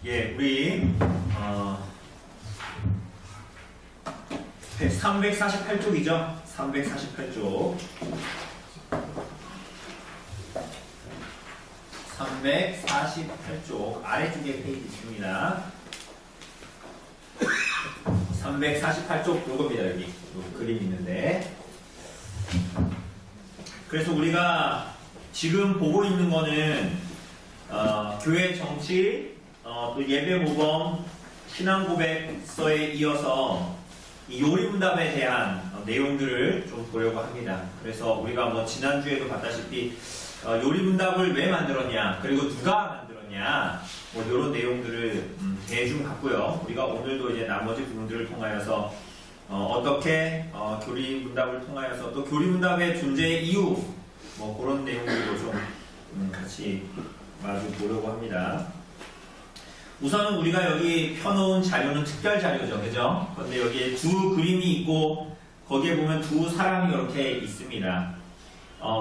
예, 우리 348쪽이죠. 348쪽. 348쪽 아래쪽에 페이지 있습니다. 348쪽 요겁니다. 여기 요 그림 있는데, 그래서 우리가 지금 보고 있는 거는 교회 정치, 또 예배 모범, 신앙 고백서에 이어서 이 요리문답에 대한 내용들을 좀 보려고 합니다. 그래서 우리가 뭐 지난주에도 봤다시피 요리문답을 왜 만들었냐, 그리고 누가 만들었냐, 뭐 이런 내용들을 대충 봤고요. 우리가 오늘도 이제 나머지 부분들을 통하여서 어떻게 교리문답을 통하여서 또 교리문답의 존재의 이유, 뭐 그런 내용들도 좀 같이 마주 보려고 합니다. 우선은 우리가 여기 펴놓은 자료는 특별 자료죠, 그죠? 그런데 여기에 두 그림이 있고 거기에 보면 두 사람이 이렇게 있습니다.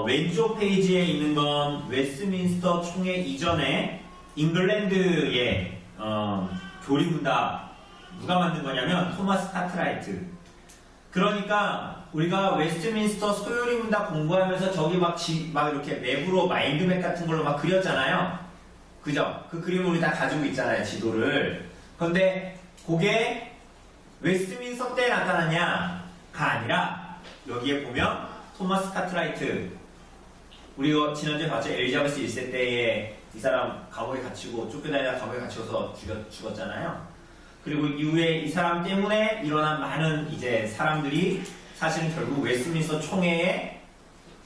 왼쪽 페이지에 있는 건 웨스트민스터 총회 이전에 잉글랜드의 교리문답 누가 만든 거냐면 토마스 카트라이트. 그러니까 우리가 웨스트민스터 소요리문답 공부하면서 저기 막 이렇게 맵으로 마인드맵 같은 걸로 막 그렸잖아요. 그죠? 그 그림을 우리 다 가지고 있잖아요, 지도를. 그런데 그게 웨스트민스터 때 나타나냐가 아니라 여기에 보면 토마스 카트라이트, 우리가 지난주에 봤죠? 엘리자베스 1세 때에 이 사람 감옥에 갇히고 쫓겨다니다가 감옥에 갇혀서 죽었잖아요. 그리고 이후에 이 사람 때문에 일어난 많은 이제 사람들이 사실은 결국 웨스트민스터 총회에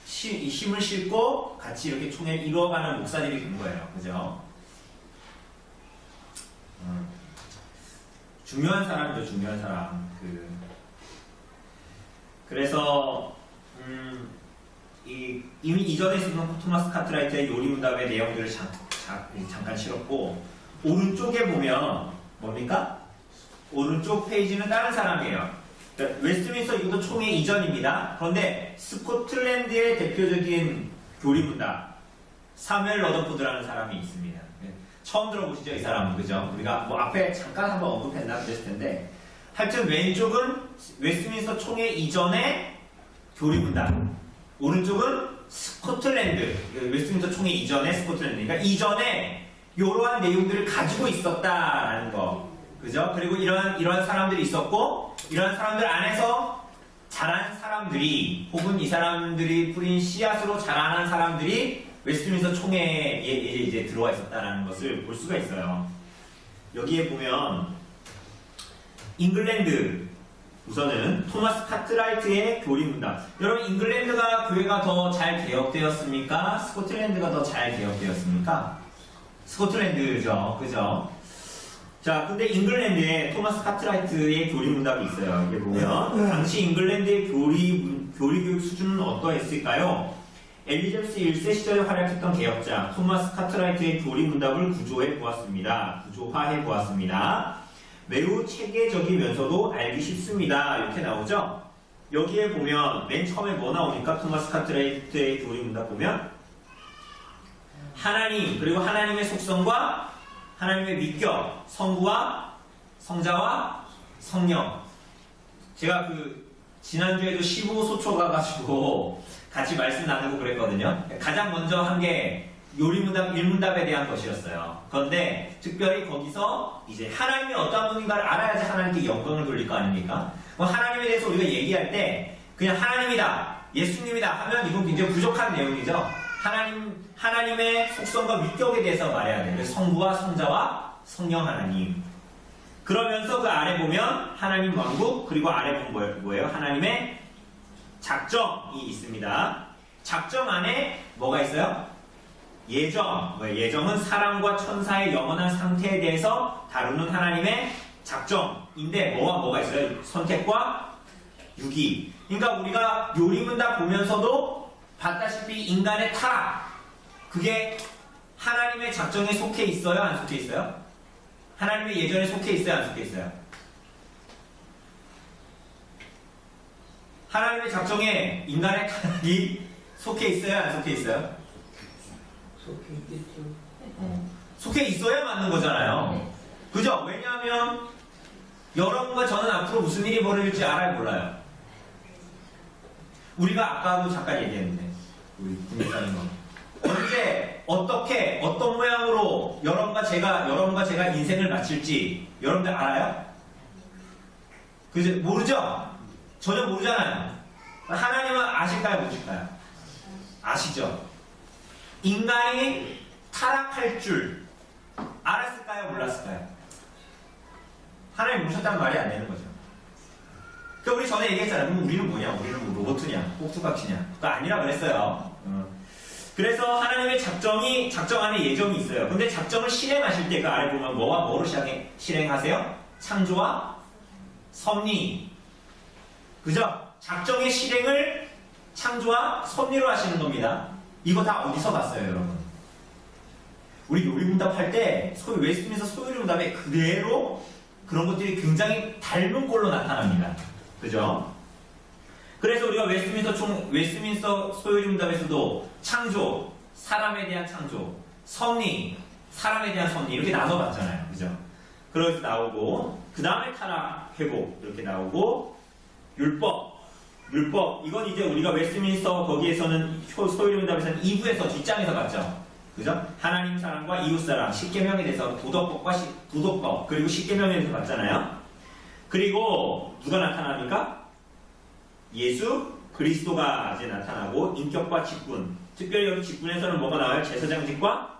힘을 싣고 같이 이렇게 총회를 이루어가는 목사들이 된 거예요. 그죠? 중요한 사람이죠, 중요한 사람. 그래서 이미 이전에 있었던 토마스 카트라이트의 요리문답의 내용들을 잠깐 실었고, 오른쪽에 보면 뭡니까? 오른쪽 페이지는 다른 사람이에요. 그러니까 웨스트민스터 이것도 총회 이전입니다. 그런데 스코틀랜드의 대표적인 교리문답 사무엘 러더포드라는 사람이 있습니다. 처음 들어보시죠, 이 사람은. 그죠? 우리가 뭐 앞에 잠깐 한번 언급했나 그랬을 텐데, 하여튼 왼쪽은 웨스트민스터 총회 이전의 교리문답, 오른쪽은 스코틀랜드, 웨스트민스터 총회 이전의 스코틀랜드, 그러니까 이전에 이러한 내용들을 가지고 있었다라는 거, 그죠? 그리고 이런 사람들이 있었고, 이런 사람들 안에서 자란 사람들이, 혹은 이 사람들이 뿌린 씨앗으로 자라난 사람들이 웨스트민스터 총회에 이제 들어와 있었다는 것을 볼 수가 있어요. 여기에 보면 잉글랜드, 우선은 토마스 카트라이트의 교리문답. 여러분, 잉글랜드가 교회가 더 잘 개혁되었습니까? 스코틀랜드가 더 잘 개혁되었습니까? 스코틀랜드죠, 그죠? 자, 근데 잉글랜드에 토마스 카트라이트의 교리문답이 있어요. 이게 보면 당시 잉글랜드의 교리교육 수준은 어떠했을까요? 엘리자베스 1세 시절에 활약했던 개혁자 토마스 카트라이트의 교리문답을 구조화해 보았습니다. 매우 체계적이면서도 알기 쉽습니다. 이렇게 나오죠? 여기에 보면 맨 처음에 뭐 나오니까 토마스 카트라이트의 교리문답 보면 하나님, 그리고 하나님의 속성과 하나님의 위격, 성부와 성자와 성령. 제가 지난주에도 15소초 가가지고 같이 말씀 나누고 그랬거든요. 가장 먼저 한 게 요리문답 1문답에 대한 것이었어요. 그런데 특별히 거기서 이제 하나님이 어떠한 분인가를 알아야지 하나님께 영광을 돌릴 거 아닙니까? 하나님에 대해서 우리가 얘기할 때 그냥 하나님이다, 예수님이다 하면 이건 굉장히 부족한 내용이죠. 하나님의 속성과 위격에 대해서 말해야 돼요. 성부와 성자와 성령 하나님. 그러면서 그 아래 보면 하나님 왕국, 그리고 아래 보면 뭐예요? 하나님의 작정이 있습니다. 작정 안에 뭐가 있어요? 예정. 예정은 사람과 천사의 영원한 상태에 대해서 다루는 하나님의 작정인데 뭐가 있어요? 선택과 유기. 그러니까 우리가 요리문답 보면서도 봤다시피 인간의 타락, 그게 하나님의 작정에 속해 있어요? 안 속해 있어요? 하나님의 예정에 속해 있어요? 안 속해 있어요? 하나님의 작정에 인간의 타락이 속해 있어요? 안 속해 있어요? 속해 있겠죠. 속해 있어야 맞는 거잖아요. 그죠? 왜냐하면 여러분과 저는 앞으로 무슨 일이 벌어질지 알아요, 몰라요? 우리가 아까도 잠깐 얘기했는데 우리 국민사님 언제 어떻게 어떤 모양으로 여러분과 제가 인생을 마칠지 여러분들 알아요? 그죠? 모르죠? 전혀 모르잖아요. 하나님은 아실까요, 모르실까요? 아시죠? 인간이 타락할 줄 알았을까요, 몰랐을까요? 하나님 모르셨다는 말이 안 되는 거죠. 그 우리 전에 얘기했잖아요. 그럼 우리는 뭐냐? 우리는 뭐 로봇이냐? 꼭두각시냐? 그거 아니라 그랬어요. 그래서 하나님의 작정 안에 예정이 있어요. 근데 작정을 실행하실 때 그 아래 보면 뭐와 뭐로 실행하세요? 창조와 섭리. 그죠? 작정의 실행을 창조와 섭리로 하시는 겁니다. 이거 다 어디서 봤어요, 여러분? 우리 요리문답 할 때 웨스트민스터 소요리문답에 그대로 그런 것들이 굉장히 닮은 꼴로 나타납니다. 그죠? 그래서 우리가 웨스트민스터 소요리문답에서도 창조, 사람에 대한 창조, 섭리, 사람에 대한 섭리 이렇게 나눠봤잖아요. 그죠? 그래서 나오고 그 다음에 타락, 회복 이렇게 나오고 율법 이건 이제 우리가 웨스트민스터 거기에서는 소요리문답에서는 2부에서 뒷장에서 봤죠. 그죠? 하나님 사랑과 이웃사랑, 십계명에 대해서 도덕법 그리고 십계명에 대해서 봤잖아요. 그리고 누가 나타납니까? 예수 그리스도가 이제 나타나고 인격과 직분, 특별히 여기 직분에서는 뭐가 나와요? 제사장직과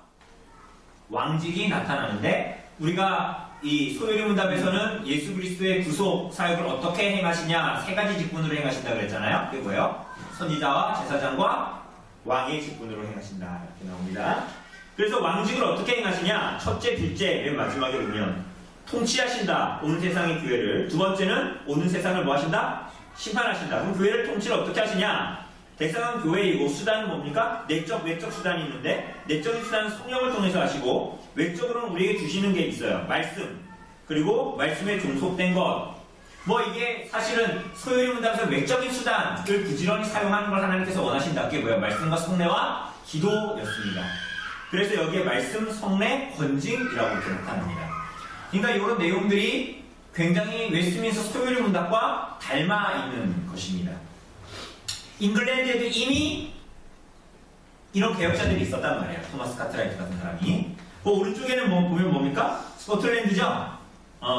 왕직이 나타나는데 우리가 이 소요리문답에서는 예수 그리스도의 구속 사역을 어떻게 행하시냐 3가지 직분으로 행하신다 그랬잖아요. 그게 뭐예요? 선지자와 제사장과 왕의 직분으로 행하신다 이렇게 나옵니다. 그래서 왕직을 어떻게 행하시냐? 첫째, 둘째, 맨 마지막에 보면 통치하신다. 오는 세상의 교회를. 두 번째는 오는 세상을 뭐 하신다? 심판하신다. 그럼 교회를 통치를 어떻게 하시냐? 대상은 교회이고 수단은 뭡니까? 내적, 외적 수단이 있는데 내적인 수단은 성령을 통해서 하시고 외적으로는 우리에게 주시는 게 있어요. 말씀. 그리고 말씀에 종속된 것. 뭐 이게 사실은 소요리문답에서 외적인 수단을 부지런히 사용하는 걸 하나님께서 원하신다. 그게 뭐예요? 말씀과 성례와 기도였습니다. 그래서 여기에 말씀, 성례, 권징이라고 이렇게 나타납니다. 그러니까 이런 내용들이 굉장히 웨스트민스터 소요리문답과 닮아 있는 것입니다. 잉글랜드에도 이미 이런 개혁자들이 있었단 말이에요. 토마스 카트라이트 같은 사람이. 그 오른쪽에는 보면 뭡니까? 스코틀랜드죠?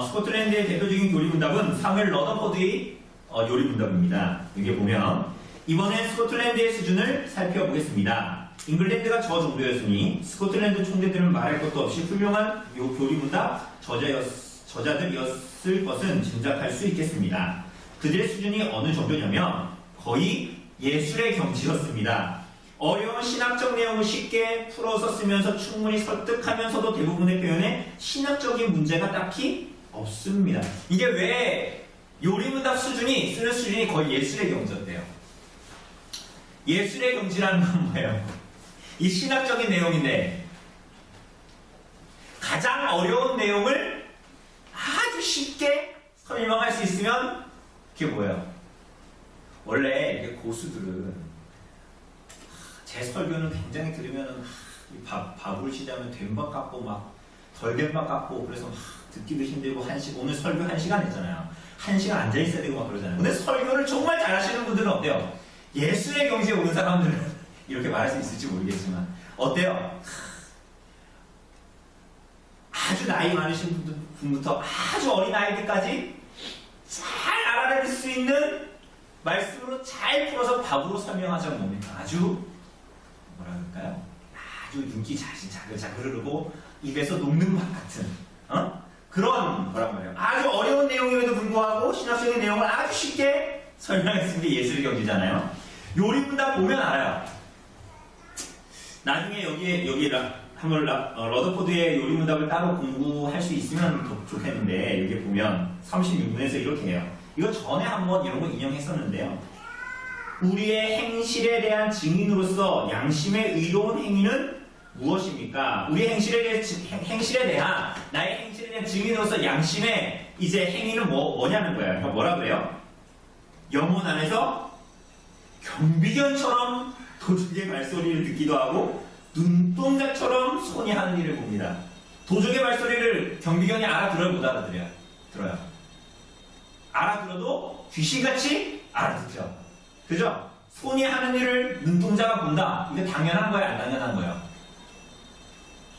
스코틀랜드의 대표적인 요리문답은 사무엘 러더포드의 요리문답입니다. 여기 보면 이번엔 스코틀랜드의 수준을 살펴보겠습니다. 잉글랜드가 저 정도였으니 스코틀랜드 총대들은 말할 것도 없이 훌륭한 요리문답 저자들이었을 것은 짐작할 수 있겠습니다. 그들의 수준이 어느 정도냐면 거의 예술의 경지였습니다. 어려운 신학적 내용을 쉽게 풀어서 쓰면서 충분히 설득하면서도 대부분의 표현에 신학적인 문제가 딱히 없습니다. 이게 왜 요리문답 쓰는 수준이 거의 예술의 경지였대요. 예술의 경지라는 건 뭐예요? 이 신학적인 내용인데 가장 어려운 내용을 아주 쉽게 설명할 수 있으면 그게 뭐예요? 원래 이게 고수들은 제 설교는 굉장히 들으면은 밥을 시자면 된밥 같고 막 덜된밥 같고 그래서 막 듣기도 힘들고 오늘 설교 1시간 했잖아요. 1시간 앉아있어야 되고 막 그러잖아요. 근데 설교를 정말 잘하시는 분들은 어때요? 예술의 경지에 오는 사람들은 이렇게 말할 수 있을지 모르겠지만 어때요? 아주 나이 많으신 분부터 아주 어린 아이들까지 잘 알아낼 수 있는 말씀으로 잘 풀어서 밥으로 설명하자면 뭡니까? 아주 뭐라 그럴까요? 아주 눈기 자글자글 흐르고 입에서 녹는 맛 같은 그런 뭐라고 말해요? 아주 어려운 내용임에도 불구하고 신학적인 내용을 아주 쉽게 설명했을 때 예술의 경지잖아요. 요리문답 보면 알아요. 나중에 여기 한번 러더포드의 요리문답을 따로 공부할 수 있으면 더 좋겠는데 여기 보면 36문에서 이렇게 해요. 이거 전에 한번 이런 거 인용했었는데요. 우리의 행실에 대한 증인으로서 양심의 의로운 행위는 무엇입니까? 우리의 행실에 대한 나의 행실에 대한 증인으로서 양심의 이제 행위는 뭐냐는 거예요. 그러니까 뭐라 그래요? 영혼 안에서 경비견처럼 도둑의 발소리를 듣기도 하고 눈동자처럼 손이 하는 일을 봅니다. 도적의 발소리를 경비견이 알아들어요, 못 알아들어요? 들어요. 알아들어도 귀신같이 알아듣죠. 그죠? 손이 하는 일을 눈동자가 본다. 이게 당연한 거예요, 안 당연한 거예요?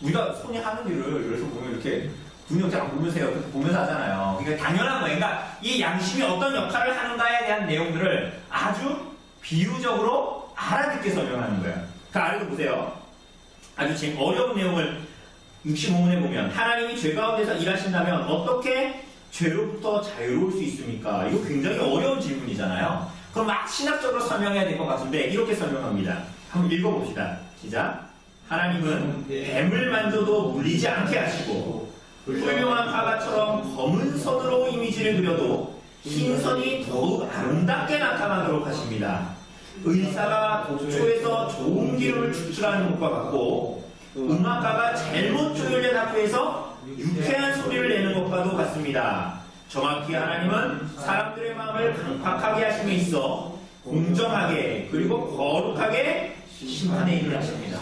우리가 손이 하는 일을 그래서 보면 이렇게 눈이 잘 안 보면서 해요. 보면서 하잖아요. 그러니까 당연한 거예요. 그러니까 이 양심이 어떤 역할을 하는가에 대한 내용들을 아주 비유적으로 알아듣게 설명하는 거예요. 그 아래도 보세요. 아주 지금 어려운 내용을 65문에 보면 하나님이 죄 가운데서 일하신다면 어떻게 죄로부터 자유로울 수 있습니까? 이거 굉장히 어려운 질문이잖아요. 그럼 막 신학적으로 설명해야 될 것 같은데 이렇게 설명합니다. 한번 읽어봅시다. 시작. 하나님은 뱀을 만져도 물리지 않게 하시고 훌륭한 화가처럼 검은 선으로 이미지를 그려도 흰 선이 더욱 아름답게 나타나도록 하십니다. 의사가 독초에서 좋은 기름을 추출하는 것과 같고 음악가가 잘못 조율된 학교에서 유쾌한 소리를 내는 것과도 같습니다. 정확히 하나님은 사람들의 마음을 강팍하게 하심에 있어 공정하게 그리고 거룩하게 심판의 일을 하십니다.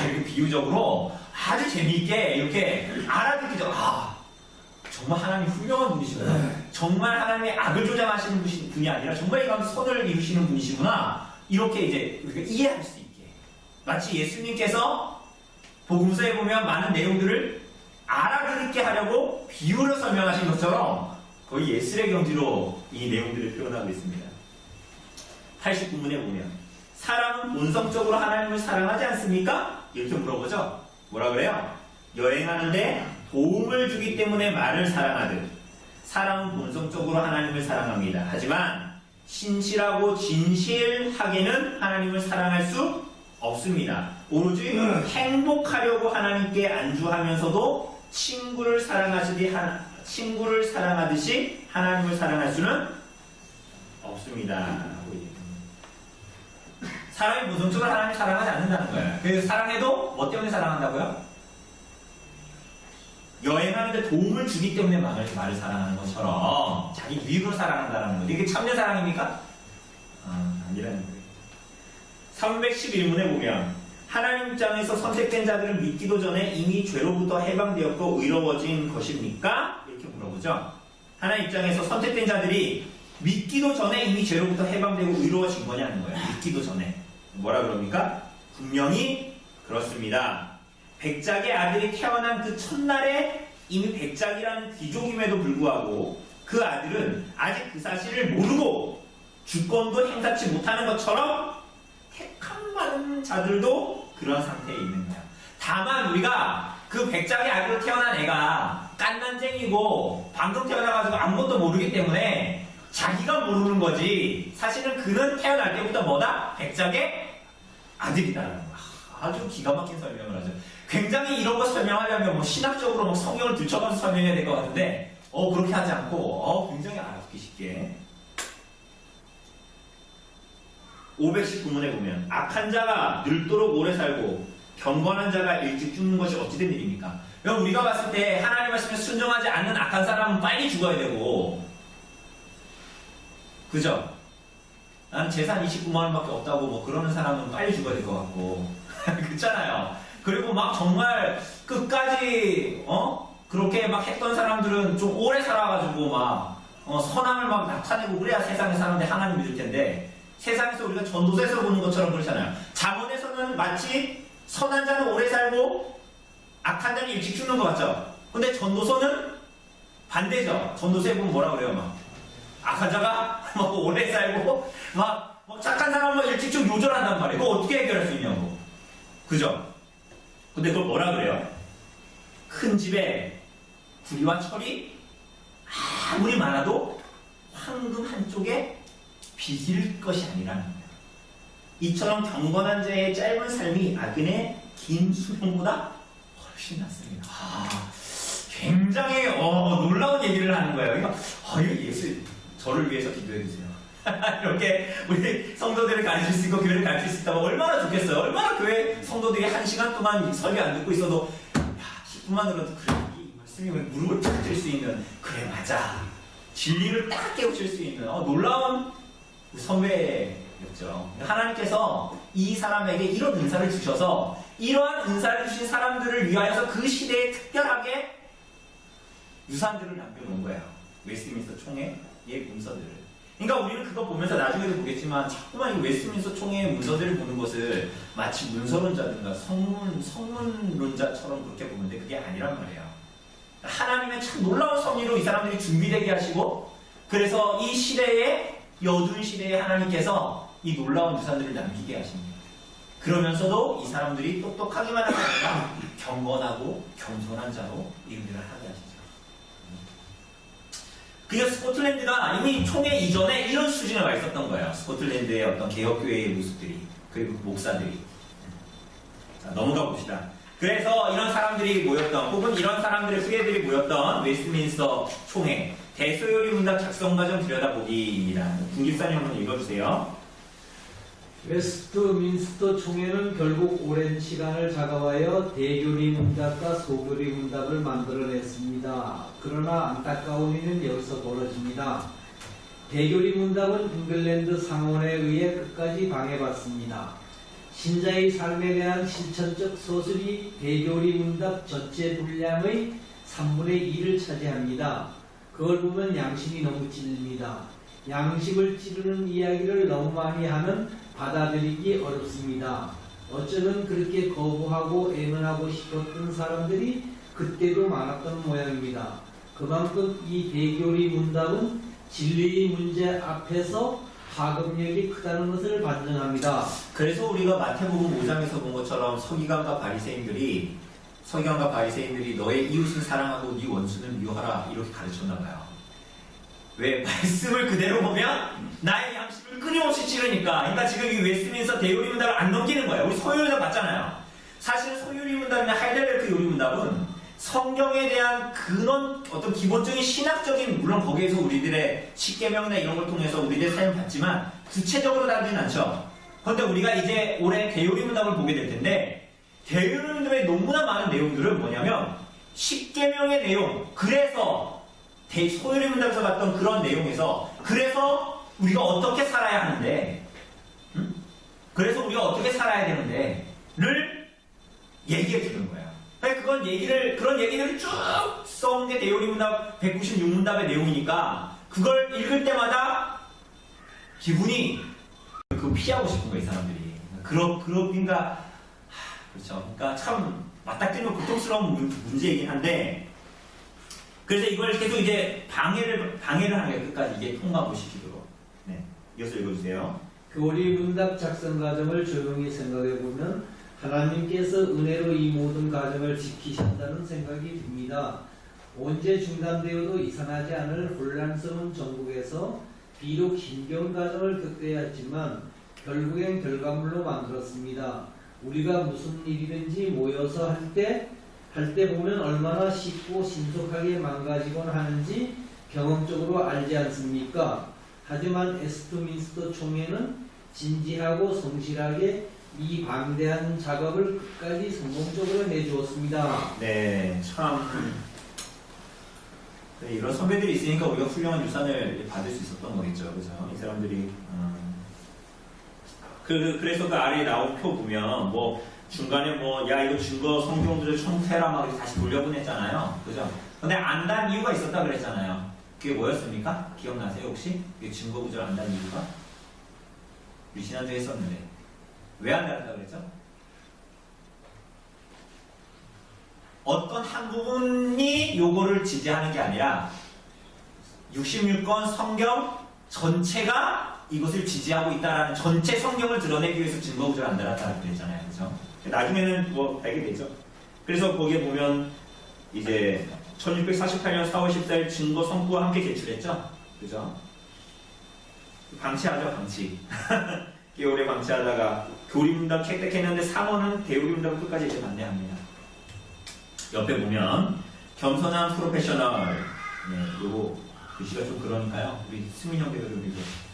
이렇게 비유적으로 아주 재미있게 이렇게 알아듣기죠. 정말 하나님 훌륭한 분이시구나. 정말 하나님의 악을 조장하시는 분이 아니라 정말 이 가운데 선을 이루시는 분이시구나. 이렇게 이제 우리가 이해할 수 있게. 마치 예수님께서 복음서에 보면 많은 내용들을 알아듣게 하려고 비유를 설명하신 것처럼 거의 예술의 경지로 이 내용들을 표현하고 있습니다. 89문에 보면 사람은 본성적으로 하나님을 사랑하지 않습니까? 이렇게 물어보죠. 뭐라 그래요? 여행하는데 도움을 주기 때문에 말을 사랑하듯 사람은 본성적으로 하나님을 사랑합니다. 하지만 신실하고 진실하게는 하나님을 사랑할 수 없습니다. 오로지 행복하려고 하나님께 안주하면서도 친구를 사랑하듯이 하나님을 사랑할 수는 없습니다. 사람이 본성적으로 하나님을 사랑하지 않는다는 거예요. 그래서 사랑해도 뭐 때문에 사랑한다고요? 여행하는데 도움을 주기 때문에 말을 사랑하는 것처럼 자기 유익으로 사랑한다는 거죠. 이게 참된 사랑입니까? 아니라는 거예요. 311문에 보면 하나님 입장에서 선택된 자들은 믿기도 전에 이미 죄로부터 해방되었고 의로워진 것입니까? 이렇게 물어보죠. 하나님 입장에서 선택된 자들이 믿기도 전에 이미 죄로부터 해방되고 의로워진 거냐는 거예요. 믿기도 전에. 뭐라 그럽니까? 분명히 그렇습니다. 백작의 아들이 태어난 그 첫날에 이미 백작이라는 귀족임에도 불구하고 그 아들은 아직 그 사실을 모르고 주권도 행사치 못하는 것처럼 택함 받은 자들도 그런 상태에 있는 거야. 다만 우리가 그 백작의 아들로 태어난 애가 깐난쟁이고 방금 태어나가지고 아무것도 모르기 때문에 자기가 모르는 거지 사실은 그는 태어날 때부터 뭐다? 백작의 아들이다라는 거야. 아주 기가 막힌 설명을 하죠. 굉장히 이런 거 설명하려면 뭐 신학적으로 막 성경을 들춰가면서 설명해야 될 것 같은데 그렇게 하지 않고 굉장히 알아듣기 쉽게 519문에 보면 악한 자가 늙도록 오래 살고 경건한 자가 일찍 죽는 것이 어찌된 일입니까? 여러분 우리가 봤을 때 하나님 말씀에 순종하지 않는 악한 사람은 빨리 죽어야 되고 그죠? 나는 재산 29만원밖에 없다고 뭐 그러는 사람은 빨리 죽어야 될 것 같고 그렇잖아요. 그리고 막 정말 끝까지 그렇게 막 했던 사람들은 좀 오래 살아가지고 막 선함을 막 나타내고 그래야 세상에 사는데 하나님 믿을 텐데 세상에서 우리가 전도서에서 보는 것처럼 그렇잖아요. 잠언에서는 마치 선한 자는 오래 살고 악한 자는 일찍 죽는 것 같죠? 근데 전도서는 반대죠. 전도서에 보면 뭐라 그래요? 막 악한 자가 막 오래 살고 막 착한 사람은 일찍 좀 요절한단 말이에요. 그거 어떻게 해결할 수 있냐고. 그죠? 근데 그걸 뭐라 그래요? 큰 집에 구리와 철이 아무리 많아도 황금 한쪽에 비길 것이 아니라는 거예요. 이처럼 경건한 자의 짧은 삶이 악인의 긴 수명보다 훨씬 낫습니다. 굉장히 놀라운 얘기를 하는 거예요. 이거 예수 저를 위해서 기도해 주세요. 이렇게 우리 성도들을 가르칠 수 있고 교회를 가르칠 수 있다면 얼마나 좋겠어요. 얼마나 교회 성도들이 1시간 동안 설교 안 듣고 있어도 10분만 들어도 그래 이 말씀이 무릎을 탁 뜰 수 있는 그래 맞아 진리를 딱 깨우칠 수 있는 놀라운 선배의 였죠. 하나님께서 이 사람에게 이런 은사를 주셔서 이러한 은사를 주신 사람들을 위하여서 그 시대에 특별하게 유산들을 남겨놓은 거예요. 웨스트민스터 총회의 문서들을. 그러니까 우리는 그거 보면서 나중에도 보겠지만 자꾸만 이 웨스트민스터 총회의 문서들을 보는 것을 마치 문서론자든가 성문론자처럼 그렇게 보는데 그게 아니란 말이에요. 하나님의 참 놀라운 섭리로 이 사람들이 준비되게 하시고 그래서 이 시대에 이 어두운 시대에 하나님께서 이 놀라운 유산들을 남기게 하십니다. 그러면서도 이 사람들이 똑똑하기만 하는 게 아니라 경건하고 겸손한 자로 일들을 하게 하시죠. 그게 스코틀랜드가 이미 총회 이전에 이런 수준에 와 있었던 거예요. 스코틀랜드의 어떤 개혁교회의 모습들이 그리고 목사들이. 자, 넘어가 봅시다. 그래서 이런 사람들이 모였던 혹은 이런 사람들의 후예들이 모였던 웨스트민스터 총회 대소요리 문답 작성 과정 들여다보기입니다. 김기사님 한번 읽어주세요. 웨스트민스터 총회는 결국 오랜 시간을 작업하여 대교리 문답과 소교리 문답을 만들어냈습니다. 그러나 안타까운 일은 여기서 벌어집니다. 대교리 문답은 잉글랜드 상원에 의해 끝까지 방해받습니다. 신자의 삶에 대한 실천적 서술이 대교리 문답 전체 분량의 3분의 2를 차지합니다. 그걸 보면 양심이 너무 찔립니다. 양심을 찌르는 이야기를 너무 많이 하면 받아들이기 어렵습니다. 어쩌면 그렇게 거부하고 애면하고 싶었던 사람들이 그때도 많았던 모양입니다. 그만큼 이 대교리 문답은 진리의 문제 앞에서 파급력이 크다는 것을 반증합니다. 그래서 우리가 마태복음 5장에서 본 것처럼 서기관과 바리새인들이 너의 이웃을 사랑하고 네 원수는 미워하라 이렇게 가르쳤나 봐요. 왜? 말씀을 그대로 보면 나의 양심을 끊임없이 찌르니까. 그러니까 지금 이 웨스트민스터 대요리 문답을 안 넘기는 거예요. 우리 소요리 문답 맞잖아요. 사실 소요리 문답이나 하이델베르크 요리 문답은 성경에 대한 그런 어떤 기본적인 신학적인, 물론 거기에서 우리들의 십계명이나 이런 걸 통해서 우리들의 삶을 받지만 구체적으로 다루진 않죠. 그런데 우리가 이제 올해 대요리 문답을 보게 될 텐데 대요리 문답의 너무나 많은 내용들은 뭐냐면 십계명의 내용, 그래서 소요리 문답에서 봤던 그런 내용에서 그래서 우리가 어떻게 살아야 하는데, 그래서 우리가 어떻게 살아야 되는데를 얘기해 주는 거예요. 그런 얘기들을 쭉 써온 게 대요리 문답 196문답의 내용이니까 그걸 읽을 때마다 기분이 피하고 싶은 거예요, 이 사람들이. 그러니까 그렇죠. 그러니까 참 맞닥뜨리면 고통스러운 문제이긴 한데. 그래서 이걸 계속 이제 방해를 하는 거예요. 끝까지 이게 통과못 시키도록. 네. 이어서 읽어주세요. 교리 문답 작성 과정을 조용히 생각해보면 하나님께서 은혜로 이 모든 과정을 지키셨다는 생각이 듭니다. 언제 중단되어도 이상하지 않을 혼란스러운 전국에서 비록 힘겨운 과정을 겪어야 했지만 결국엔 결과물로 만들었습니다. 우리가 무슨 일이든지 모여서 할 때 보면 얼마나 쉽고 신속하게 망가지곤 하는지 경험적으로 알지 않습니까? 하지만 웨스트민스터 총회는 진지하고 성실하게 이 방대한 작업을 끝까지 성공적으로 내주었습니다. 네, 참 이런 선배들이 있으니까 우리가 훌륭한 유산을 받을 수 있었던 거겠죠, 그죠? 이 사람들이 그래서 그 아래에 나온 표 보면 중간에 야 이거 증거 성경들을 첨부해라 막 다시 돌려보냈잖아요, 그죠? 근데 안단 이유가 있었다 그랬잖아요. 그게 뭐였습니까? 기억나세요 혹시? 그게 증거 구절 안단 이유가? 우리 지난주에 했었는데 왜 안 달았다 그랬죠? 어떤 한 부분이 요거를 지지하는 게 아니라 66권 성경 전체가 이것을 지지하고 있다라는 전체 성경을 드러내기 위해서 증거 구절 안 달았다고 그랬잖아요, 그죠? 나중에는 알게 되죠. 그래서 거기에 보면 이제 1648년 4월 14일 증거 성구와 함께 제출했죠, 그죠? 방치하죠, 방치. 꽤 오래 방치하다가 교리문답 채택했는데 상원은 대우리문답을 끝까지 이제 반대합니다. 옆에 보면 겸손한 프로페셔널. 네, 요거 글씨가 좀 그러니까요. 우리 승민 형제가 좀 읽어주세요.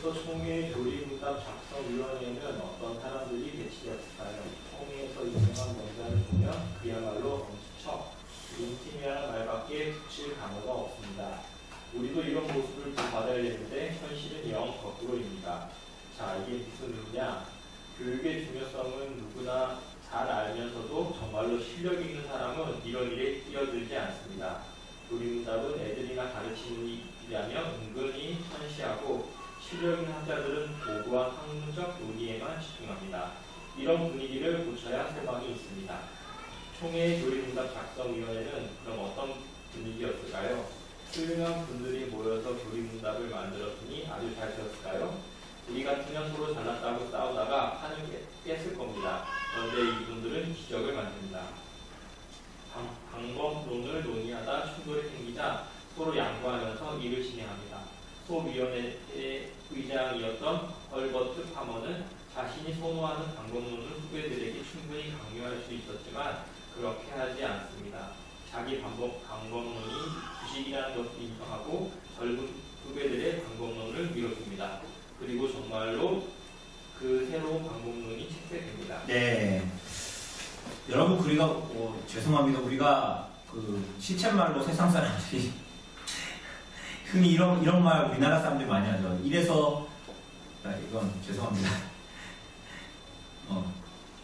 또 총회 교리문답 작성위원회는 어떤 사람들이 배치되었을까요? 총회에서 유명한 문자를 보면 그야말로 엄지척, 인팀이라는 말밖에 붙일 단어가 없습니다. 우리도 이런 모습을 받아야 되는데 현실은 영 거꾸로입니다. 별로 실력 있는 사람은 이런 일에 끼어들지 않습니다. 조리문답은 애들이나 가르치는 일이라며 은근히 천시하고 실력 있는 학자들은 고고한 학문적 논의에만 집중합니다. 이런 분위기를 고쳐야 소망이 있습니다. 총회 조리문답 작성위원회는 그럼 어떤 분위기였을까요? 훌륭한 분들이 모여서 조리문답을 만들었으니 아주 잘 되었을까요? 우리 같으면 서로 잘났다고 싸우다가 판을 깼을 겁니다. 그런데 이분들은 기적을 만듭니다. 방법론을 논의하다 충돌이 생기자 서로 양보하면서 일을 진행합니다. 소위원회의 의장이었던 얼버트 파머는 자신이 선호하는 방법론을 후배들에게 충분히 강요할 수 있었지만 그렇게 하지 않습니다. 자기 방법론이 부식이라는 것을 인정하고 젊은 후배들의 방법론을 밀어줍니다. 그리고 정말로 그 새로운 방법론이 책세됩니다. 네. 여러분, 우리가 죄송합니다. 우리가 그 시쳇말로 세상 사람들이 흔히 이런 말 우리나라 사람들이 많이 하죠. 이래서 이건 죄송합니다.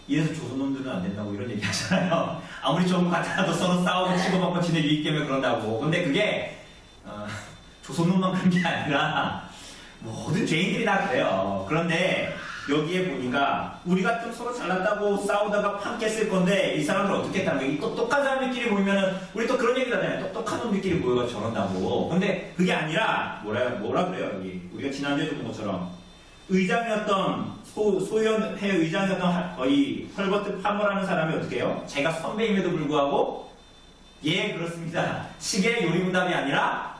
이래서 조선놈들은 안 된다고 이런 얘기 하잖아요. 아무리 좋은 것 같아도 서로 싸우고 치고받고 지네 유익 때문에 그런다고. 근데 그게 조선놈만 그런 게 아니라 모든 죄인들이 다 그래요. 그런데 여기에 보니까 우리 같은 서로 잘났다고 싸우다가 판 깼을 건데 이 사람들 어떻게 했다는 거야. 이 똑똑한 사람들끼리 모이면은 우리 또 그런 얘기를 하잖아요. 똑똑한 놈들끼리 모여서 저런다고. 근데 그게 아니라 뭐라 그래요. 여기 우리가 지난주에도 본 것처럼 의장이었던 소위원회 의장이었던 이 헐버트 파머라는 사람이 어떻게 해요? 제가 선배임에도 불구하고 예 그렇습니다. 식의 요리문답이 아니라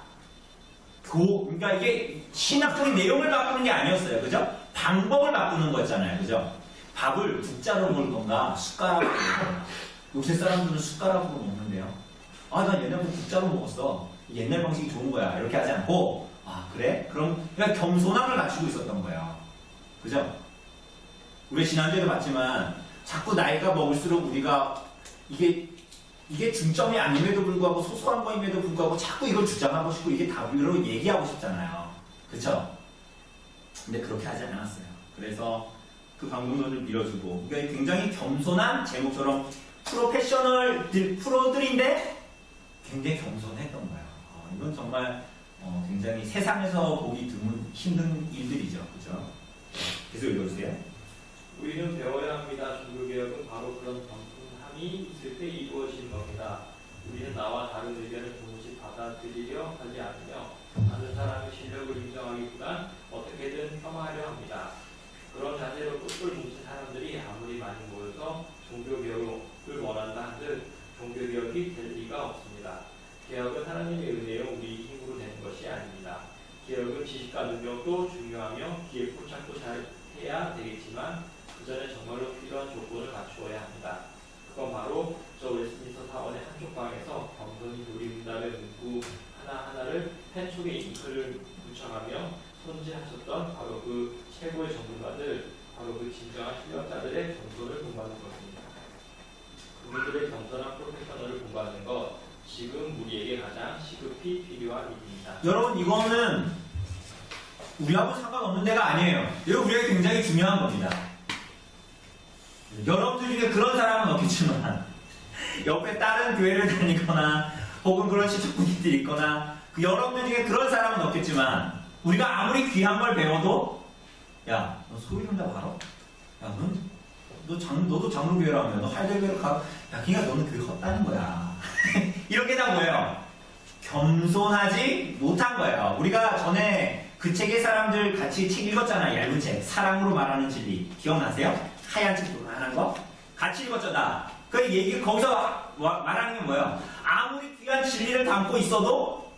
그러니까 이게 신학적인 내용을 바꾸는 게 아니었어요. 그죠? 방법을 바꾸는 거였잖아요. 그죠? 밥을 국자로 먹을 건가 숟가락으로 먹을 건가. 요새 사람들은 숟가락으로 먹는데요. 나 옛날부터 국자로 먹었어. 옛날 방식이 좋은 거야. 이렇게 하지 않고 그래? 그럼 그냥 겸손함을 갖추고 있었던 거예요. 그죠? 우리 지난주에도 봤지만 자꾸 나이가 먹을수록 우리가 이게 중점이 아님에도 불구하고 소소한 거임에도 불구하고 자꾸 이걸 주장하고 싶고 이게 답으로 얘기하고 싶잖아요. 그쵸? 근데 그렇게 하지 않았어요. 그래서 그 방법론을 밀어주고 그러니까 굉장히 겸손한 제목처럼 프로들인데 굉장히 겸손했던 거예요. 이건 정말 굉장히 세상에서 보기 드문 힘든 일들이죠. 그죠? 계속 읽어주세요. 우리는 배워야 합니다. 종교개혁은 바로 그런 겸손함이 있을 때 이루어지는 겁니다. 우리는 나와 다른 의견을 조금씩 받아들이려 하지 않으며 다른 사람의 실력을 인정하기보단 어떻게든 폄하하려 합니다. 그런 자세로 똘똘 뭉친 사람들이 아무리 많이 모여서 종교개혁을 원한다 한들 종교개혁이 될 리가 없습니다. 개혁은 하나님의 은혜로 우리 힘으로 되는 것이 아닙니다. 개혁은 지식과 능력도 중요하며 기회 포착도 잘 해야 되겠지만 그 전에 정말로 필요한 조건을 갖추어야 합니다. 그건 바로 저 웨스트민스터 사원의 한쪽 방에서 겸손히 조리문답의 문구 하나하나를 펜촉에 잉크를 묻혀가며 손질하셨던 바로 그 최고의 전문가들, 바로 그 진정한 실력자들의 겸손을 공부하는 것입니다. 그분들의 겸손한 프로페셔널을 공부하는 것, 지금 우리에게 가장 시급히 필요한 일입니다. 여러분, 이거는 우리하고 상관없는 데가 아니에요. 이거 우리에게 굉장히 중요한 겁니다. 여러분들 중에 그런 사람은 없겠지만 옆에 다른 교회를 다니거나 혹은 그런 시청분들이 있거나 여러분들 중에 그런 사람은 없겠지만 우리가 아무리 귀한 걸 배워도 야, 너 소위문답 알아? 야, 너도 장로교회라며 너 하이델베르 가. 야, 그러니까 너는 교회 헛다는 거야. 이렇게 다 뭐예요? 겸손하지 못한 거예요. 우리가 전에 그 책의 사람들 같이 책 읽었잖아요. 얇은 책. 사랑으로 말하는 진리. 기억나세요? 하얀 책 말하는 거? 같이 읽었잖아. 그 얘기 거기서 말하는 게 뭐예요? 아무리 귀한 진리를 담고 있어도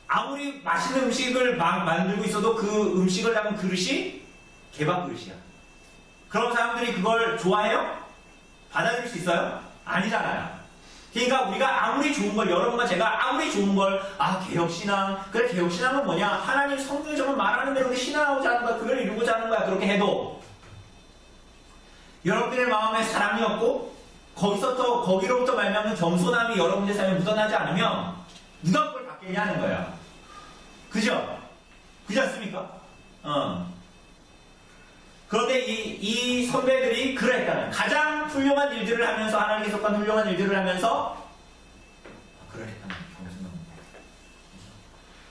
아무리 맛있는 음식을 막 만들고 있어도 그 음식을 담은 그릇이 개밥 그릇이야. 그런 사람들이 그걸 좋아해요? 받아들일 수 있어요? 아니잖아요. 그러니까 우리가 아무리 좋은 걸, 여러분과 제가 아무리 좋은 걸, 개혁신앙, 그래, 개혁신앙은 뭐냐? 하나님 성경에 정말 말하는 대로 신앙하고자 하는 거야. 그걸 이루고자 하는 거야. 그렇게 해도 여러분들의 마음에 사랑이 없고 거기로부터 말미암는 겸손함이 여러분들의 삶에 묻어나지 않으면 누가 그걸 받겠냐 하는 거예요. 그죠? 그렇지 않습니까? 그런데 이 선배들이 그랬다는 가장 훌륭한 일들을 하면서 하나님께 속한 훌륭한 일들을 하면서 그래 겸손한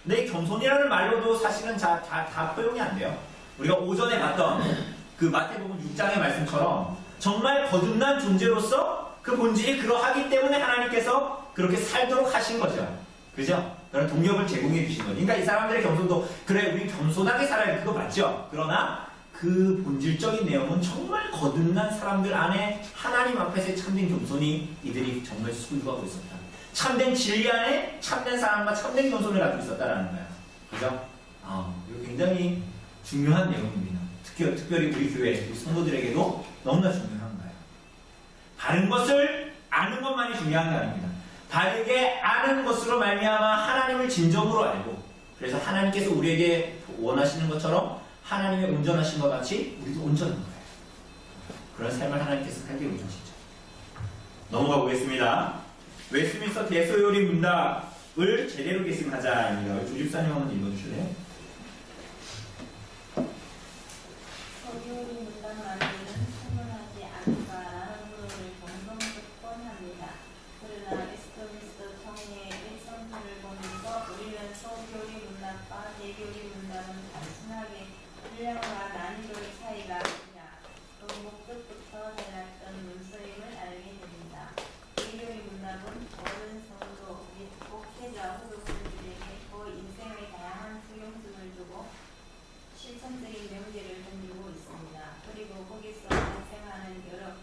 근데 이 겸손이라는 말로도 사실은 다 포용이 안 돼요. 우리가 오전에 봤던 그 마태복음 6장의 말씀처럼 정말 거듭난 존재로서 그 본질이 그러하기 때문에 하나님께서 그렇게 살도록 하신 거죠. 그죠? 그런 동력을 제공해 주신 거죠. 그러니까 이 사람들의 겸손도 그래 우리 겸손하게 살아야 그거 맞죠? 그러나 그 본질적인 내용은 정말 거듭난 사람들 안에 하나님 앞에서의 참된 겸손이 이들이 정말 소유하고 있었다. 참된 진리 안에 참된 사랑과 참된 겸손을 가지고 있었다라는 거예요. 그죠? 이거 굉장히 중요한 내용입니다. 특별히 우리 교회, 우리 성도들에게도 너무나 중요한 거예요. 바른 것을 아는 것만이 중요한 게 아닙니다. 바르게 아는 것으로 말미암아 하나님을 진정으로 알고 그래서 하나님께서 우리에게 원하시는 것처럼 하나님의 온전하신 것 같이 우리도 온전한 거예요. 그런 삶을 하나님께서 살게 원하시죠. 넘어가 보겠습니다. 웨스트민스터 대소요리 문답을 제대로 계승하자입니다. 조집사님 한번 읽어주실래요? 소요리 문답만으로는 충분하지 않다라는 의견을 종종 듣곤 합니다. 그러나 웨스트민스터 총회의 일선표를 보면서 우리는 소요리 문답과 대요리 문답은 단순하게 분량과 난이도의 차이가 아니라 그 목적부터 달랐던 문서임을 알게 됩니다. 대요리 문답은 모든 성도 및 목회자 후보들에게 그 인생의 다양한 적용점을 두고 실천적인 명제를 던지고 있습니다. 그리고 거기서 발생하는 여러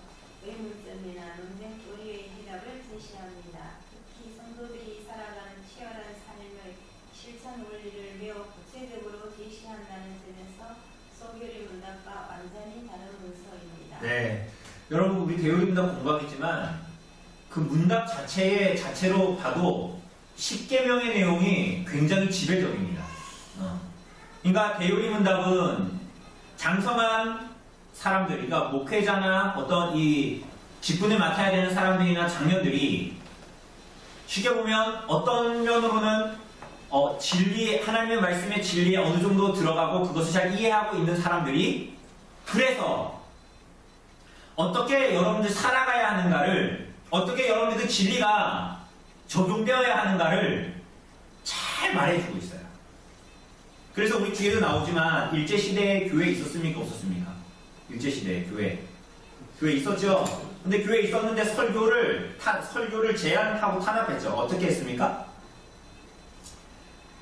의문점이나 논쟁 도리의 해답을 제시합니다. 특히 성도들이 살아가는 치열한 삶의 실천 원리를 매우 구체적으로 제시한다는 점에서 소교리 문답과 완전히 다른 문서입니다. 네. 여러분 우리 대요리 문답 공부하겠지만 그 문답 자체로 봐도 10계명의 내용이 굉장히 지배적입니다. 그러니까 대요리 문답은 장성한 사람들, 그러니까 목회자나 어떤 이 직분을 맡아야 되는 사람들이나 장년들이 쉽게 보면 어떤 면으로는 진리, 하나님의 말씀의 진리에 어느 정도 들어가고 그것을 잘 이해하고 있는 사람들이 그래서 어떻게 여러분들 살아가야 하는가를 어떻게 여러분들 진리가 적용되어야 하는가를 잘 말해주고 있어요. 그래서 우리 뒤에도 나오지만 일제시대에 교회 있었습니까? 없었습니까? 일제시대에 교회 있었죠? 근데 교회 있었는데 설교를 제한하고 탄압했죠. 어떻게 했습니까?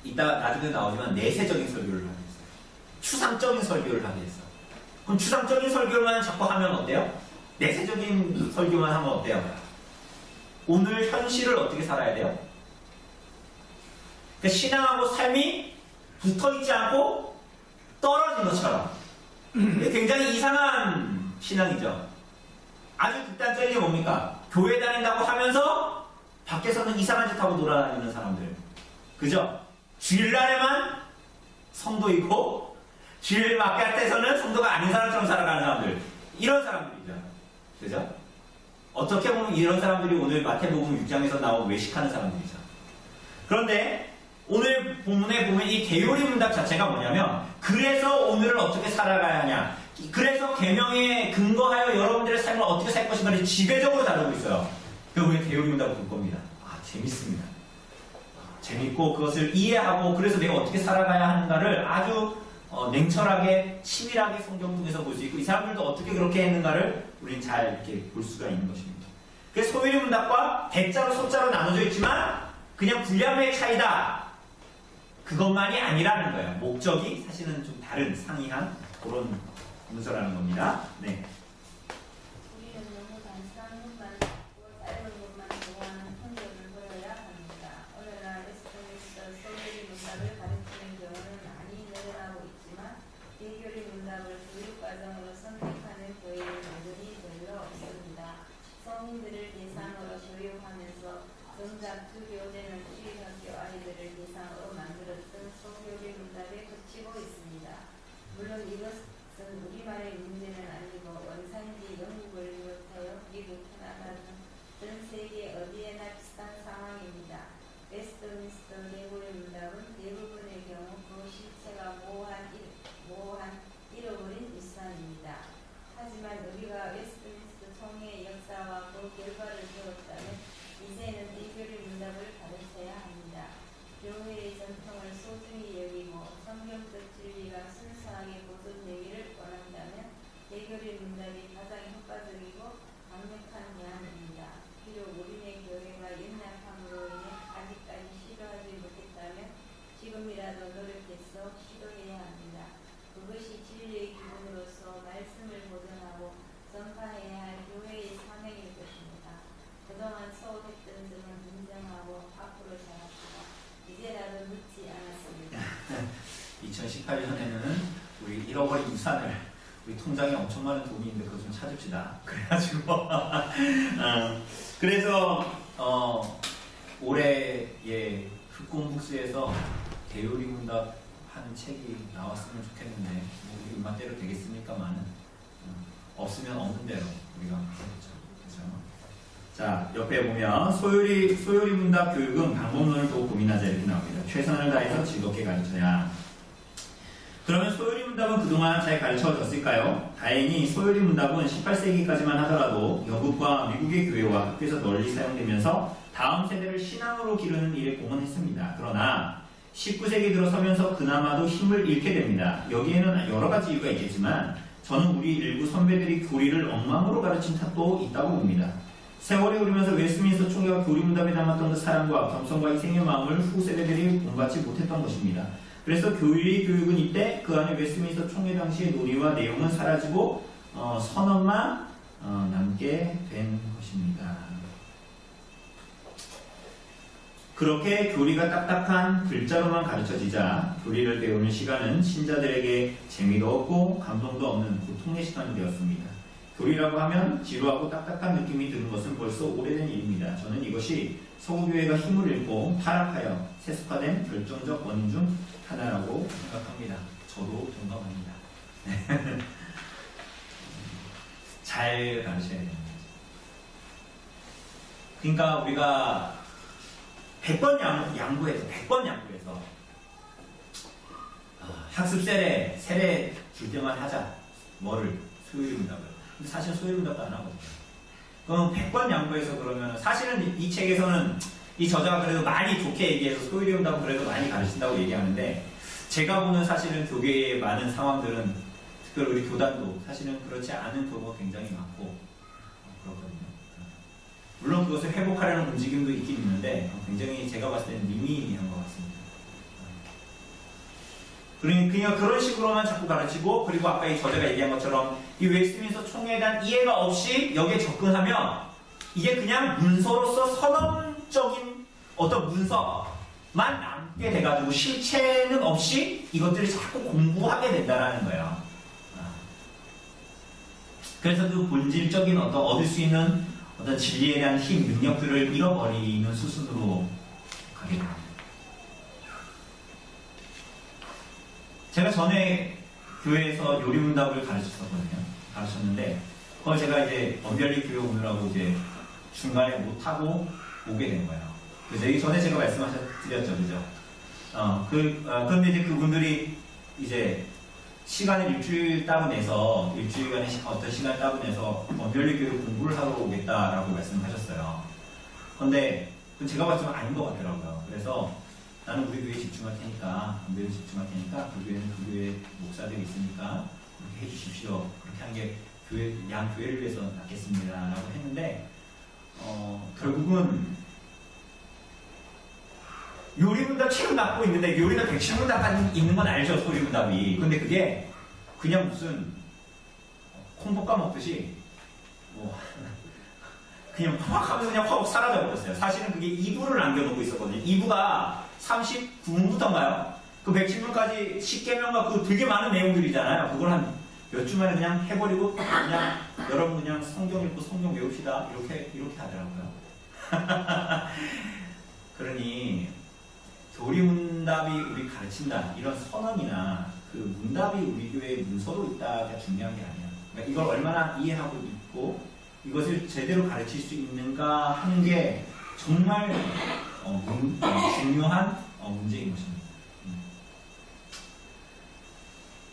이따 나중에 나오지만 내세적인 설교를 하게 했어요. 추상적인 설교를 하게 했어요. 그럼 추상적인 설교만 자꾸 하면 어때요? 내세적인 설교만 하면 어때요? 오늘 현실을 어떻게 살아야 돼요? 그러니까 신앙하고 삶이 붙어있지 않고 떨어진 것처럼 굉장히 이상한 신앙이죠. 아주 극단적인 게 뭡니까? 교회 다닌다고 하면서 밖에서는 이상한 짓 하고 돌아다니는 사람들. 그죠? 주일날에만 성도이고 주일 바깥에서는 성도가 아닌 사람처럼 살아가는 사람들. 이런 사람들이죠. 그죠? 어떻게 보면 이런 사람들이 오늘 마태복음 6장에서 나온 외식하는 사람들이죠. 그런데 오늘 본문에 보면 이 대요리 문답 자체가 뭐냐면 그래서 오늘을 어떻게 살아가야 하냐, 그래서 계명에 근거하여 여러분들의 삶을 어떻게 살 것인가를 지배적으로 다루고 있어요. 그래서 우리 대요리 문답을 볼 겁니다. 재밌습니다. 재밌고 그것을 이해하고 그래서 내가 어떻게 살아가야 하는가를 아주 냉철하게 치밀하게 성경 중에서 볼 수 있고 이 사람들도 어떻게 그렇게 했는가를 우리는 잘 이렇게 볼 수가 있는 것입니다. 그래서 소요리 문답과 대자로 소자로 나눠져 있지만 그냥 분량의 차이다. 그것만이 아니라는 거예요. 목적이 사실은 좀 다른 상이한 그런 문서라는 겁니다. 네. 우리는 너무 단순한 것만 찾고 짧은 것만 좋아하는 성격을 보여야 합니다. 오늘날 웨스트민스터 소요리 문답을 가르치는 경우는 많이 늘어나고 있지만 대교리 문답을 교육과정으로 선택하는 교회는 여전히 별로 없습니다. 성인들을 대상으로 교육하면서 정작 주교되는 주일학교 아이들을 대상으로 만들었던 소교리 문답에 그치고 있습니다. 물론 이것은 우리말의 문제는 아니고 원산지 영국을 비롯하여 미국, 캐나다 등 전 세계 어디에나 비슷한 상황입니다. 웨스트민스터 대교리 문답은 대부분의 경우 그 실체가 모호한 잃어버린 유산입니다. 하지만 우리가 웨스트민스터 총회의 결과를 배웠다면 이제는 대교리 문답을 가르쳐야 합니다. 교회의 전통을 소중히 여기고 성경적 진리가 순수하게 보존되기를 원한다면 대교리 문답이 가장 효과적이고 강력한 대안입니다. 비록 우리네 교회가 연약함으로 인해 아직까지 시도하지 못했다면 지금이라도 노력해서 시도해야 합니다. 그것이 진리의 기본으로서 말씀을 보존하고 전파해야 할 교회의 사명일 것입니다. 그동안 소홀했던 점을 인정하고 앞으로 잘합시다. 이제라도 늦지 않았습니다. 2018년에는 우리 잃어버린 우산을 우리 통장에 엄청 많은 돈이 있는데 그거 좀 찾읍시다. 그래가지고 그래서 올해의 흑공북수에서 대요리 문답 하는 책이 나왔으면 좋겠는데 뭐 우리 입맛대로 되겠습니까만은 없으면 없는 대로 우리가 하겠죠. 그렇죠? 자, 옆에 보면 소요리 문답 교육은 방법론을 두고 고민하자 이렇게 나옵니다. 최선을 다해서 즐겁게 가르쳐야. 그러면 소요리 문답은 그동안 잘 가르쳐졌을까요? 다행히 소요리 문답은 18세기까지만 하더라도 영국과 미국의 교회와 학교에서 널리 사용되면서 다음 세대를 신앙으로 기르는 일에 공헌했습니다. 그러나 19세기 들어서면서 그나마도 힘을 잃게 됩니다. 여기에는 여러 가지 이유가 있겠지만 저는 우리 일부 선배들이 교리를 엉망으로 가르친 탓도 있다고 봅니다. 세월이 흐르면서 웨스트민스터 총회가 교리 문답에 담았던 그 사랑과 겸손과 희생의 마음을 후세대들이 본받지 못했던 것입니다. 그래서 교리 교육은 이때 그 안에 웨스트민스터 총회 당시의 논의와 내용은 사라지고 선언만 남게 된 것입니다. 그렇게 교리가 딱딱한 글자로만 가르쳐지자 교리를 배우는 시간은 신자들에게 재미도 없고 감동도 없는 고통의 시간이 되었습니다. 교리라고 하면 지루하고 딱딱한 느낌이 드는 것은 벌써 오래된 일입니다. 저는 이것이 서구교회가 힘을 잃고 타락하여 세습화된 결정적 원인 중 하나라고 생각합니다. 저도 동감합니다. 잘 가르쳐야 됩니다. 그러니까 우리가 100번 양보해서 학습 세례 줄 때만 하자. 뭐를? 소요리 문답을. 근데 사실 소요리 문답도 안 하거든요. 그럼 100번 양보해서 그러면 사실은 이 책에서는 이 저자가 그래도 많이 좋게 얘기해서 소요리 문답은 그래도 많이 가르친다고 얘기하는데 제가 보는 사실은 교계의 많은 상황들은 특별히 우리 교단도 사실은 그렇지 않은 경우가 굉장히 많고 그렇거든요. 물론 그것을 회복하려는 움직임도 있긴 있는데 굉장히 제가 봤을 때는 미미한 것 같습니다. 그러니까 그런 식으로만 자꾸 가르치고 그리고 아까 이 저자가 얘기한 것처럼 이 웨스트민스터 총회에 대한 이해가 없이 여기에 접근하면 이게 그냥 문서로서 선언적인 어떤 문서만 남게 돼가지고 실체는 없이 이것들을 자꾸 공부하게 된다는 거예요. 그래서 그 본질적인 얻을 수 있는 어떤 진리에 대한 힘, 능력들을 잃어버리는 수순으로 가게 됩니다. 제가 전에 교회에서 요리문답을 가르쳤는데 그걸 제가 이제 언별리 교회 오느라고 이제 중간에 못하고 오게 된 거예요. 그래서 이 전에 제가 말씀드렸죠, 그죠? 그런데 이제 그분들이 이제 시간을 일주일간의 어떤 시간을 따로 내서 언별리 교회 공부를 하러 오겠다라고 말씀하셨어요. 그런데 제가 봤을 때는 아닌 것 같더라고요. 그래서 나는 우리 교회에 집중할 테니까, 언별리 집중할 테니까, 그 교회는 그 교회 목사들이 있으니까 그렇게 해주십시오. 그렇게 하는 게 양 교회를 위해서 낫겠습니다라고 했는데 결국은 요리문답 책을 맡고 있는데 요리가 110문답 있는 건 알죠, 소리문답이. 근데 그게 그냥 무슨 콩 볶아 먹듯이 그냥 확 하면서 그냥 확 사라져버렸어요. 사실은 그게 2부를 남겨놓고 있었거든요. 2부가 39문부터인가요? 그 110문까지 10개명과 그 되게 많은 내용들이잖아요. 그걸 한 몇 주 만에 그냥 해버리고 그냥 여러분 그냥 성경 읽고 성경 외웁시다 이렇게 하더라고요. 그러니 교리문답이 우리 가르친다 이런 선언이나 그 문답이 우리 교회의 문서로 있다가 중요한 게 아니야. 그러니까 이걸 얼마나 이해하고 있고 이것을 제대로 가르칠 수 있는가 하는 게 정말 중요한 문제인 것입니다.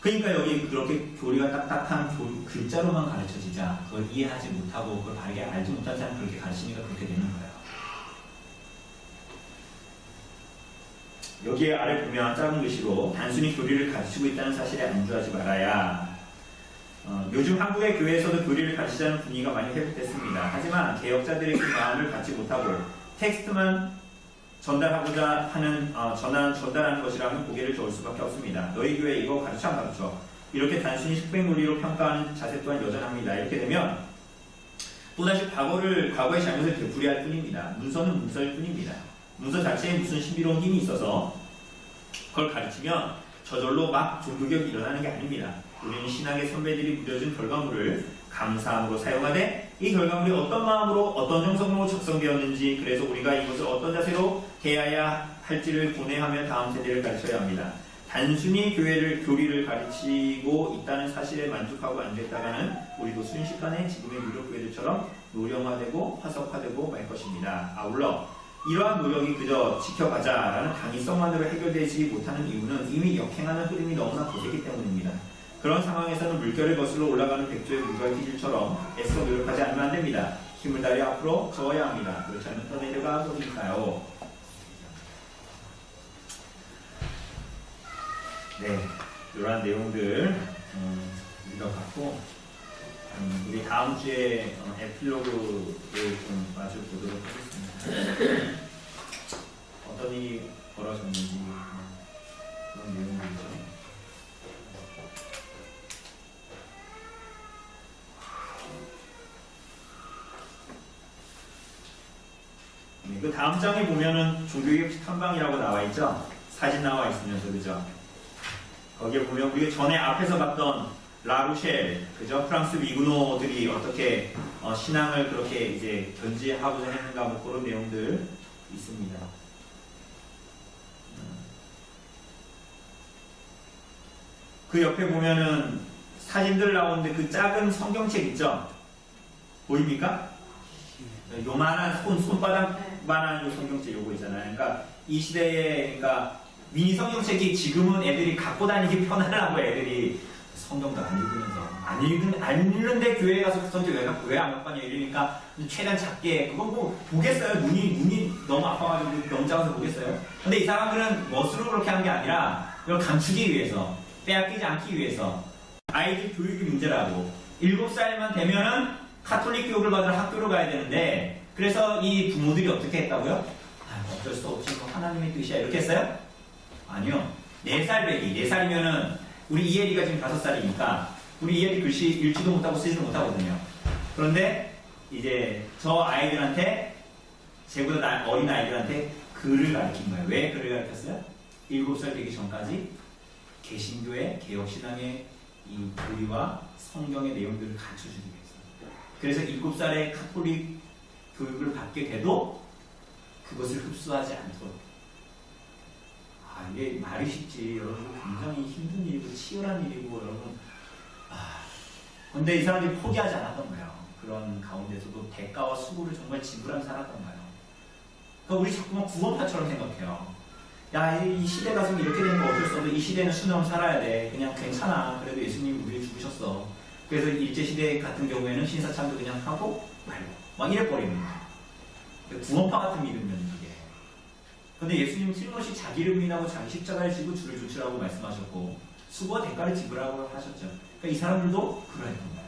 그러니까 여기 그렇게 교리가 딱딱한 글자로만 가르쳐지자 그걸 이해하지 못하고 그걸 바르게 알지 못한 사람이 그렇게 가르치니까 그렇게 되는 거예요. 여기에 아래 보면 작은 글씨로 단순히 교리를 가르치고 있다는 사실에 안주하지 말아야. 요즘 한국의 교회에서도 교리를 가르치자는 분위기가 많이 회복됐습니다. 하지만 개혁자들의 그 마음을 갖지 못하고 텍스트만 전달하고자 하는 전달하는 것이라면 고개를 저을 수밖에 없습니다. 너희 교회 이거 가르쳐 안 가르쳐? 이렇게 단순히 스펙 논리로 평가하는 자세 또한 여전합니다. 이렇게 되면 또다시 과거의 잘못을 되풀이할 뿐입니다. 문서는 문서일 뿐입니다. 문서 자체에 무슨 신비로운 힘이 있어서 그걸 가르치면 저절로 막 종교개혁이 일어나는 게 아닙니다. 우리는 신학의 선배들이 묻어준 결과물을 감사함으로 사용하되 이 결과물이 어떤 마음으로 어떤 정성으로 작성되었는지 그래서 우리가 이것을 어떤 자세로 대해야 할지를 고뇌하며 다음 세대를 가르쳐야 합니다. 단순히 교리를 가르치고 있다는 사실에 만족하고 앉아있다가는 우리도 순식간에 지금의 유럽 교회들처럼 노령화되고 화석화되고 말 것입니다. 아울러 이러한 노력이 그저 지켜가자라는 강의성만으로 해결되지 못하는 이유는 이미 역행하는 흐름이 너무나 거세기 때문입니다. 그런 상황에서는 물결을 거슬러 올라가는 백조의 물갈 기질처럼 애써 노력하지 않으면 안 됩니다. 힘을 다해 앞으로 저어야 합니다. 그렇지 않으면 떠내려가 버릴까요? 네, 이러한 내용들 읽어봤고 우리 다음 주에 에필로그를 좀 마주 보도록 하겠습니다. 어떤 일이 벌어졌는지 그런 내용들이죠. 네, 그 다음 장에 보면은 종교개혁 탐방이라고 나와 있죠. 사진 나와 있으면서 그죠. 거기에 보면 우리가 전에 앞에서 봤던 라루셸, 그죠? 프랑스 미구노들이 어떻게 신앙을 그렇게 이제 견지하고자 했는가 뭐 그런 내용들 있습니다. 그 옆에 보면은 사진들 나오는데 그 작은 성경책 있죠? 보입니까? 요만한 손바닥만한 요 성경책 요거 있잖아요. 그러니까 이 시대에 그러니까 미니 성경책이 지금은 애들이 갖고 다니기 편하라고 애들이 성경도 안 읽으면서 안 읽는데 교회에 가서 그 성경 왜 안 갖고 가냐 이러니까 최대한 작게 그건 뭐 보겠어요. 눈이 너무 아파가지고 너무 작아서 보겠어요. 근데 이 사람들은 멋으로 그렇게 하는 게 아니라 이걸 감추기 위해서 빼앗기지 않기 위해서 아이들 교육이 문제라고 7살만 되면은 카톨릭 교육을 받으러 학교로 가야 되는데 그래서 이 부모들이 어떻게 했다고요? 어쩔 수 없지 뭐 하나님의 뜻이야 이렇게 했어요? 아니요. 4살 배기 4살이면은 우리 이혜리가 지금 5살이니까 우리 이혜리 글씨 읽지도 못하고 쓰지도 못하거든요. 그런데 이제 저 아이들한테 제보다 어린 아이들한테 글을 가르친 거예요. 왜 글을 가르쳤어요? 7살 되기 전까지 개신교의 개혁신앙의 이 교리와 성경의 내용들을 가르쳐주기 위해서. 그래서 7살에 카톨릭 교육을 받게 돼도 그것을 흡수하지 않도록. 이게 말이 쉽지 여러분 굉장히 힘든 일이고 치열한 일이고 여러분 근데 이 사람들이 포기하지 않았던 거예요. 그런 가운데서도 대가와 수고를 정말 지불하며 살았던 거예요. 그러니까 우리 자꾸만 구원파처럼 생각해요. 야, 이 시대가 지금 이렇게 되는 거 어쩔 수 없어. 이 시대는 순영 살아야 돼. 그냥 괜찮아. 그래도 예수님이 우리를 죽으셨어. 그래서 일제시대 같은 경우에는 신사참도 그냥 하고 말고 막 이래버립니다. 구원파 같은 믿음이면 이게. 근데 예수님은 틀림없이 자기를 부인하고 자기 십자가를 지고 주를 좇으라고 말씀하셨고 수고와 대가를 지불하라고 하셨죠. 그러니까 이 사람들도 그러했던 거예요.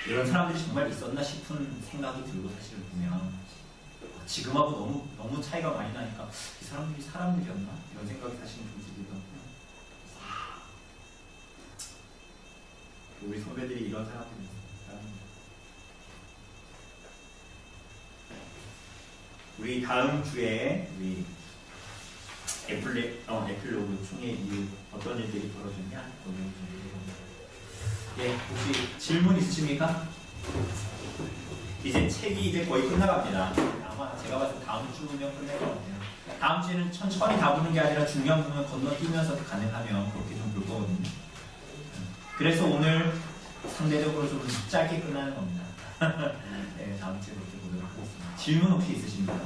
이런 사람들이 정말 있었나 싶은 생각이 들고 사실 보면 지금하고 너무 차이가 많이 나니까 이 사람들이 사람들이었나? 이런 생각이 사실은 좀 들거든요. 우리 선배들이 이런 사람들이었어요. 우리 다음 주에 우리 에필로그 총회 이후 어떤 일들이 벌어졌냐? 예, 혹시 질문 있으십니까? 이제 책이 이제 거의 끝나갑니다. 아마 제가 봤을 때 다음 주면 끝낼 것 같아요. 다음 주에는 천천히 다 보는 게 아니라 중요한 부분 건너뛰면서 가능하면 그렇게 좀 볼 거거든요. 그래서 오늘 상대적으로 좀 짧게 끝나는 겁니다. 네, 다음 주에 그렇게 보도록 하겠습니다. 질문 혹시 있으십니까?